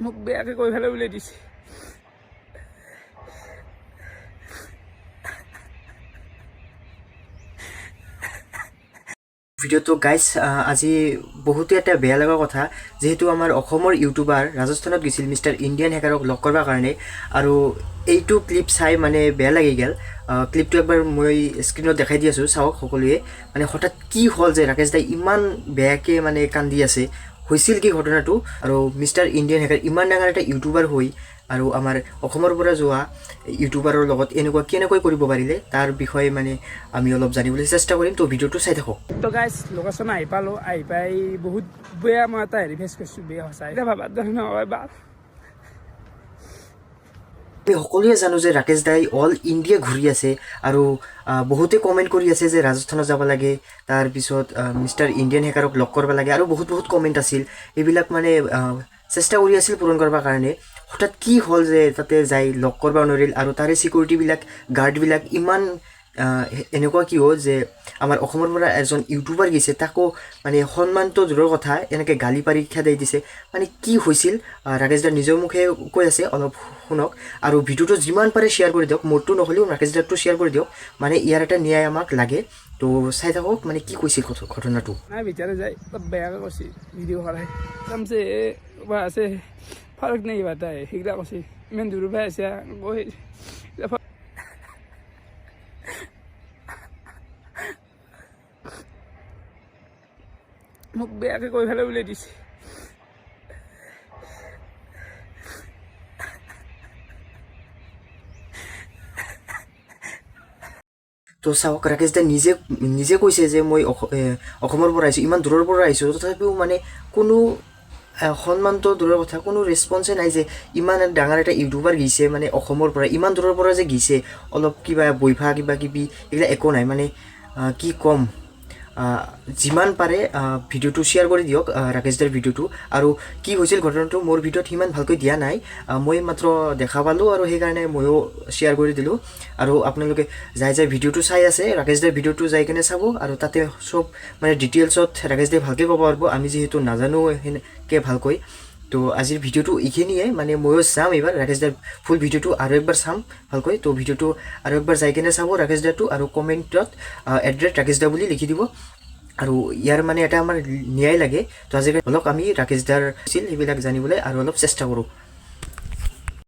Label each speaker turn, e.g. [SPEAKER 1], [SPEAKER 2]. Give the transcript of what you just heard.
[SPEAKER 1] মোক বেয়াকৈ কৈ পেলাই উলিয়াই দিছে।
[SPEAKER 2] ভিডিওটো গাইজ আজি বহুতো এটা বেয়া লগা কথা, যেহেতু আমাৰ অসমৰ ইউটিউবাৰ ৰাজস্থানত গৈছিল মিষ্টাৰ ইণ্ডিয়ান হেকাৰক লগ কৰাৰ কাৰণে, আৰু এইটো ক্লিপ চাই মানে বেয়া লাগি গ'ল। ক্লিপটো একবাৰ মই স্ক্ৰীণত দেখাই দি আছোঁ, চাওক সকলোৱে। মানে হঠাৎ কি হ'ল যে ৰাকেশ দাই ইমান বেয়াকৈ মানে কান্দি আছে, হৈছিল কি ঘটনাটো? আৰু মিষ্টাৰ ইণ্ডিয়ান হেকাৰ ইমান ডাঙৰ এটা ইউটিউবাৰ হৈ আৰু আমাৰ অসমৰ পৰা যোৱা ইউটিউবাৰৰ লগত এনেকুৱা কেনেকৈ কৰিব পাৰিলে তাৰ বিষয়ে মানে আমি অলপ জানিবলৈ চেষ্টা কৰিম। তো ভিডিঅ'টো চাই থাকক।
[SPEAKER 1] তো গাইজ লোকেশ্যন আহি পালোঁ, আহি পাই বহুত বেয়া মই এটা হেৰি ফেচ কৰিছোঁ, বেয়া সঁচাই। এতিয়া ভাবাৰ দৰে নহয় বা।
[SPEAKER 2] আমি সকলোৱে জানো যে ৰাকেশ দাই অল ইণ্ডিয়া ঘূৰি আছে, আৰু বহুতে কমেণ্ট কৰি আছে যে ৰাজস্থানত যাব লাগে, তাৰপিছত মিষ্টাৰ ইণ্ডিয়ান হেকাৰক লগ কৰিব লাগে, আৰু বহুত কমেণ্ট আছিল। এইবিলাক মানে চেষ্টা কৰি আছিল পূৰণ কৰিবৰ কাৰণে। হঠাৎ কি হ'ল যে তাতে যাই লগ কৰিব নোৱাৰিল, আৰু তাৰে চিকিউৰিটিবিলাক গাৰ্ডবিলাক ইমান এনেকুৱা কি হ'ল যে আমাৰ অসমৰ পৰা এজন ইউটিউবাৰ গৈছে, তাকো মানে সন্মানটো দূৰৰ কথা এনেকৈ গালি পাৰি খেদাই দিছে। মানে কি হৈছিল ৰাকেশ দাৰ নিজৰ মুখে কৈ আছে, অলপ শুনক। আৰু ভিডিঅ'টো যিমান পাৰে শ্বেয়াৰ কৰি দিয়ক, মোৰটো নহ'লেও ৰাকেশ দাৰটো শ্বেয়াৰ কৰি দিয়ক, মানে ইয়াৰ এটা ন্যায় আমাক লাগে। তো চাই থাকক মানে কি কৈছিল ঘটনাটো।
[SPEAKER 1] নাই ভিতরে যাই বেয়াকৈ কৈছে ভিডিঅ' কৰাই তাৰপিছত বা আছে ফাৰক নাই বাটাই সেইগিলা কৈছে, ইমান দূৰৰ পৰা আছে কৈ মোক বেয়াকৈ কৈ পেলাই উলিয়াই দিছে।
[SPEAKER 2] তো চাওক ৰাকেশ দাই নিজে কৈছে যে মই অসমৰ পৰা আহিছোঁ, ইমান দূৰৰ পৰা আহিছোঁ, তথাপিও মানে কোনো সন্মানটো দূৰৰ কথা, কোনো ৰেচপন্সে নাই যে ইমান ডাঙৰ এটা ইউটিউবাৰ গৈছে, মানে অসমৰ পৰা ইমান দূৰৰ পৰা যে গৈছে, অলপ কিবা বৈভা কিবা কিবি এইবিলাক একো নাই। মানে কি ক'ম, যিমান পাৰে ভিডিঅ'টো শ্বেয়াৰ কৰি দিয়ক, ৰাকেশ দাৰ ভিডিঅ'টো। আৰু কি হৈছিল ঘটনাটো মোৰ ভিডিঅ'ত সিমান ভালকৈ দিয়া নাই, মই মাত্ৰ দেখা পালোঁ আৰু সেইকাৰণে ময়ো শ্বেয়াৰ কৰি দিলোঁ। আৰু আপোনালোকে যাই ভিডিঅ'টো চাই আছে, ৰাকেশ দাৰ ভিডিঅ'টো যাই কিনে চাব, আৰু তাতে চব মানে ডিটেইলছত ৰাকেশ দাই ভালকৈ ক'ব পাৰিব, আমি যিহেতু নাজানো সেনেকৈ ভালকৈ। তো আজিৰ ভিডিঅ'টো এইখিনিয়ে, মানে ময়ো চাম এইবাৰ ৰাকেশ দাৰ ফুল ভিডিঅ'টো আৰু একবাৰ চাম ভালকৈ। তো ভিডিঅ'টো আৰু একবাৰ যাই কিনে চাব ৰাকেশ দাৰটো, আৰু কমেণ্টত এড্ৰেছ ৰাকেশ দা বুলি লিখি দিব। আৰু ইয়াৰ মানে এটা আমাৰ ন্যায় লাগে। তো আজিকালি অলপ আমি ৰাকেশ দাৰ আছিল সেইবিলাক জানিবলৈ আৰু অলপ চেষ্টা কৰোঁ।